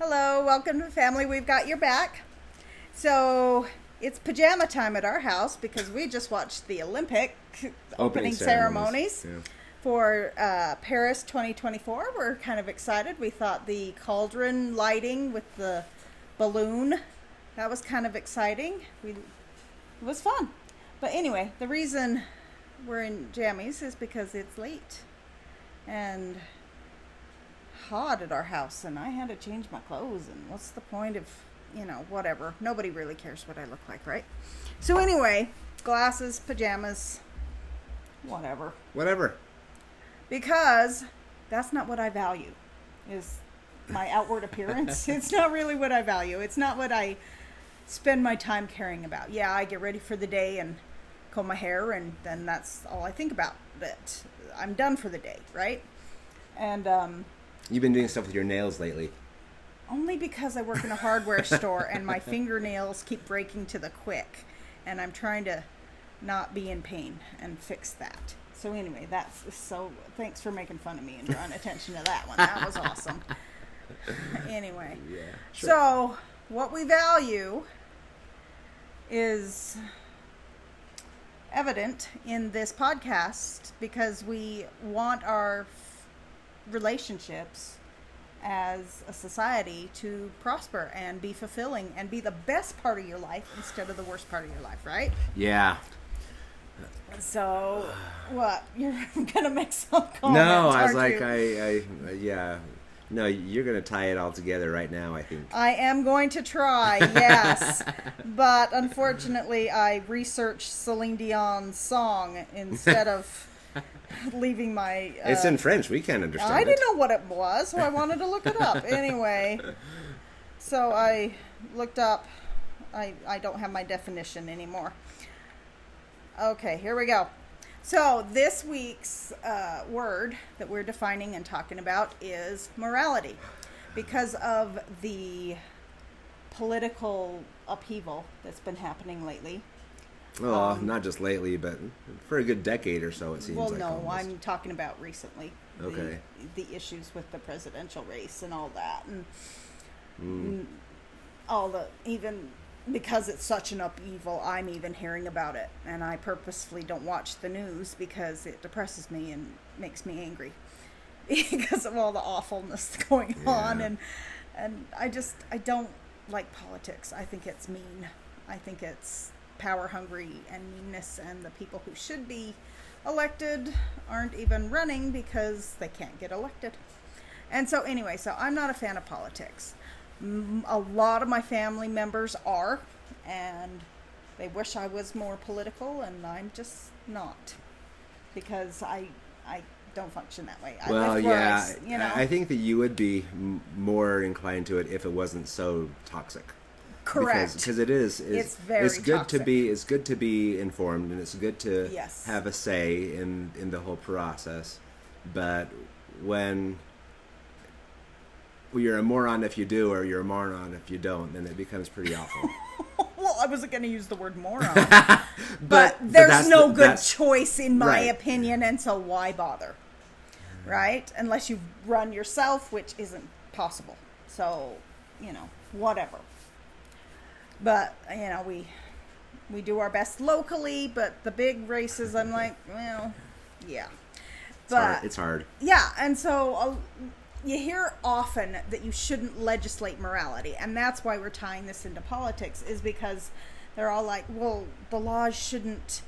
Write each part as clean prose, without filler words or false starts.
Hello, welcome to Family. We've got your back. So it's pajama time at our house because we just watched the Olympic opening ceremonies for Paris 2024. We're kind of excited. We thought the cauldron lighting with the balloon, that was kind of exciting. It was fun. But anyway, the reason we're in jammies is because it's late and hot at our house, and I had to change my clothes, and what's the point of, whatever. Nobody really cares what I look like, right? So anyway, glasses, pajamas, whatever. Because that's not what I value, is my outward appearance. It's not really what I value. It's not what I spend my time caring about. Yeah, I get ready for the day and comb my hair, and then that's all I think about. That I'm done for the day, right? And you've been doing stuff with your nails lately. Only because I work in a hardware store and my fingernails keep breaking to the quick, and I'm trying to not be in pain and fix that. So anyway, thanks for making fun of me and drawing attention to that one. That was awesome. Anyway, yeah, sure. So what we value is evident in this podcast because we want our relationships as a society to prosper and be fulfilling and be the best part of your life instead of the worst part of your life, right? Yeah. So, what? You're gonna make some comments? No, I was like, you? No, you're gonna tie it all together right now, I think. I am going to try, yes. But unfortunately, I researched Celine Dion's song instead of leaving my... it's in French. We can't understand I didn't know what it was, so I wanted to look it up. Anyway, so I looked up. I don't have my definition anymore. Okay, here we go. So this week's word that we're defining and talking about is morality. Because of the political upheaval that's been happening lately. Well, not just lately, but for a good decade or so, it seems like. Well, no, almost. I'm talking about recently. Okay. The issues with the presidential race and all that. And all the, even because it's such an upheaval, I'm even hearing about it. And I purposefully don't watch the news because it depresses me and makes me angry because of all the awfulness going on. And I don't like politics. I think it's mean. I think it's power hungry and meanness, and the people who should be elected aren't even running because they can't get elected. And so anyway, so I'm not a fan of politics. A lot of my family members are, and they wish I was more political, and I'm just not, because I don't function that way. I think that you would be more inclined to it if it wasn't so toxic. Correct. Because it is. It's very It's good toxic. It's good to be informed, and it's good to Yes. have a say in the whole process. But when you're a moron if you do, or you're a moron if you don't, then it becomes pretty awful. Well, I wasn't going to use the word moron, but there's no good choice in my opinion, and so why bother, right? Unless you run yourself, which isn't possible. So, whatever. But, we do our best locally, but the big races, I'm like, well, yeah. It's hard. Yeah, and so you hear often that you shouldn't legislate morality, and that's why we're tying this into politics, is because they're all like, well, the laws shouldn't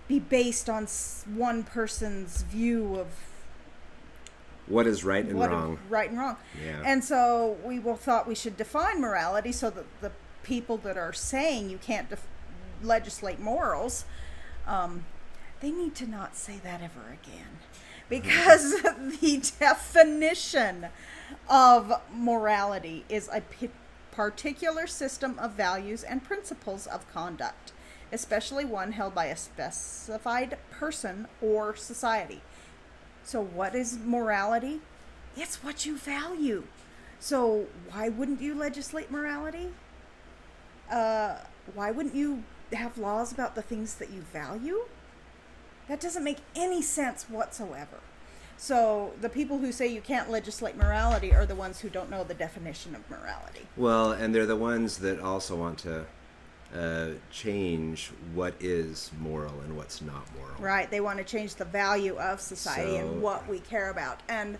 be based on one person's view of what is right and wrong. Right and wrong. Yeah. And so we thought we should define morality so that the people that are saying you can't legislate morals, they need to not say that ever again, because the definition of morality is a particular system of values and principles of conduct, especially one held by a specified person or society. So what is morality? It's what you value. So why wouldn't you legislate morality? Why wouldn't you have laws about the things that you value? That doesn't make any sense whatsoever. So the people who say you can't legislate morality are the ones who don't know the definition of morality. Well, and they're the ones that also want to change what is moral and what's not moral. Right. They want to change the value of society and what we care about. And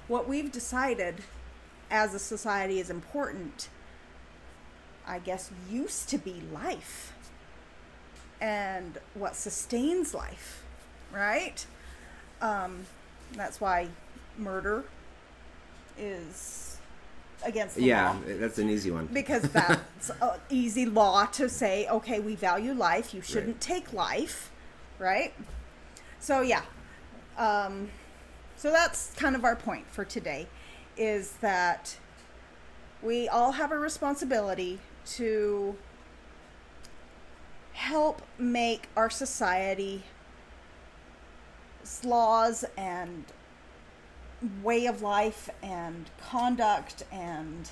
what we've decided as a society is important, I guess, used to be life and what sustains life, right? That's why murder is against the law. Yeah, that's an easy one. Because that's an easy law to say, okay, we value life, you shouldn't take life, right? So, yeah. So that's kind of our point for today, is that we all have a responsibility to help make our society laws and way of life and conduct and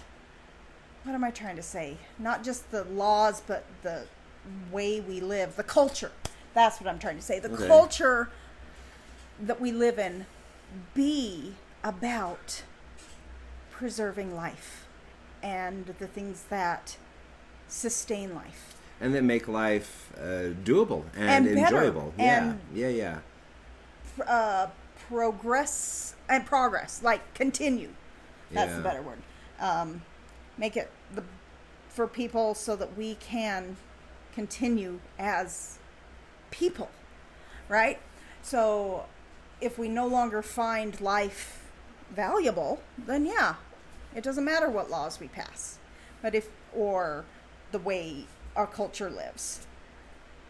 what am I trying to say? Not just the laws, but the way we live, the culture. That's what I'm trying to say. The culture that we live in be about preserving life and the things that sustain life. And that make life doable and enjoyable. And yeah. Progress, like continue. That's the better word. Make it for people so that we can continue as people, right? So if we no longer find life valuable, then it doesn't matter what laws we pass, or the way our culture lives.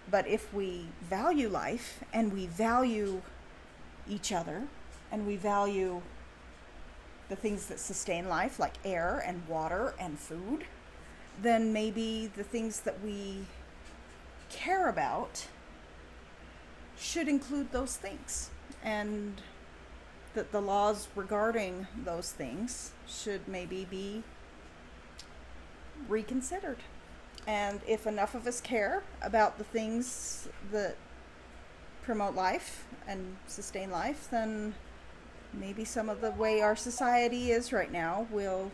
But if we value life and we value each other and we value the things that sustain life, like air and water and food, then maybe the things that we care about should include those things, and that the laws regarding those things should maybe be reconsidered. And if enough of us care about the things that promote life and sustain life, then maybe some of the way our society is right now will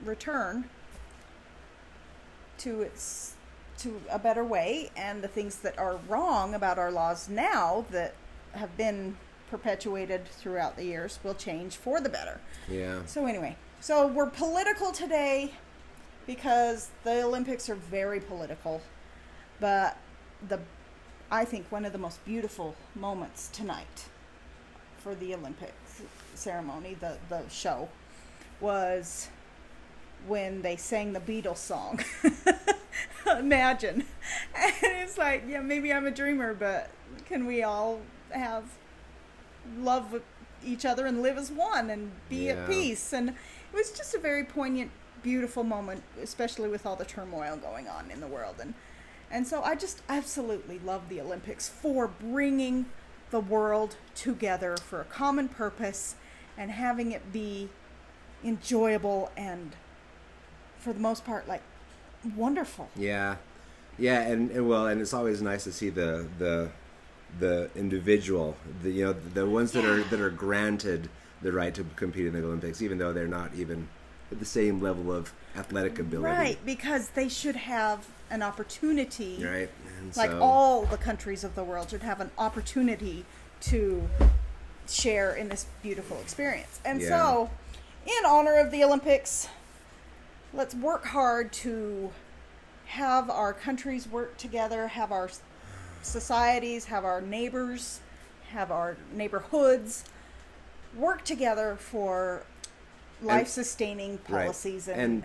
return to a better way, and the things that are wrong about our laws now that have been perpetuated throughout the years will change for the better. Yeah. So anyway, we're political today because the Olympics are very political, but I think one of the most beautiful moments tonight for the Olympics ceremony, the show, was when they sang the Beatles song. Imagine. And it's like, maybe I'm a dreamer, but can we all love each other and live as one and be at peace? And it was just a very poignant, beautiful moment, especially with all the turmoil going on in the world. And so I just absolutely love the Olympics for bringing the world together for a common purpose and having it be enjoyable and, for the most part, like, wonderful. Yeah, and it's always nice to see the individual, the ones that are granted the right to compete in the Olympics, even though they're not even at the same level of athletic ability. Right, because they should have an opportunity. Right. And like all the countries of the world should have an opportunity to share in this beautiful experience. And so, in honor of the Olympics, let's work hard to have our countries work together, have our societies, have our neighbors, have our neighborhoods work together for life-sustaining policies and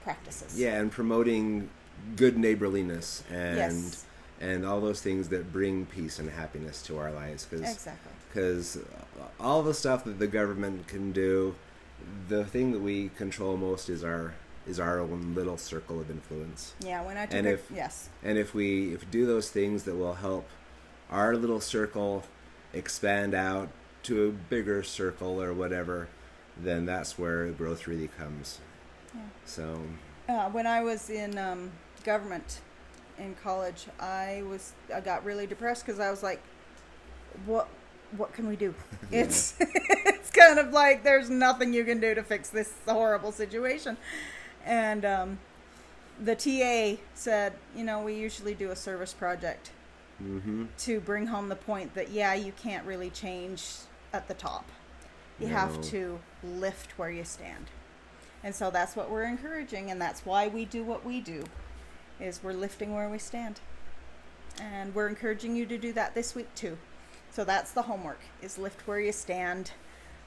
practices. Yeah, and promoting good neighborliness and all those things that bring peace and happiness to our lives. Exactly. Because all the stuff that the government can do, the thing that we control most is our own little circle of influence. Yeah, when I took And if we do those things that will help our little circle expand out to a bigger circle or whatever, then that's where growth really comes. Yeah. So when I was in government in college, I got really depressed because I was like, what what can we do? It's it's kind of like there's nothing you can do to fix this horrible situation. And the TA said, we usually do a service project to bring home the point that, you can't really change at the top. You have to lift where you stand. And so that's what we're encouraging, and that's why we do what we do, is we're lifting where we stand. And we're encouraging you to do that this week too. So that's the homework, is lift where you stand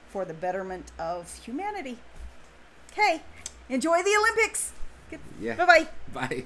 for the betterment of humanity. Okay, enjoy the Olympics. Yeah. Bye-bye. Bye.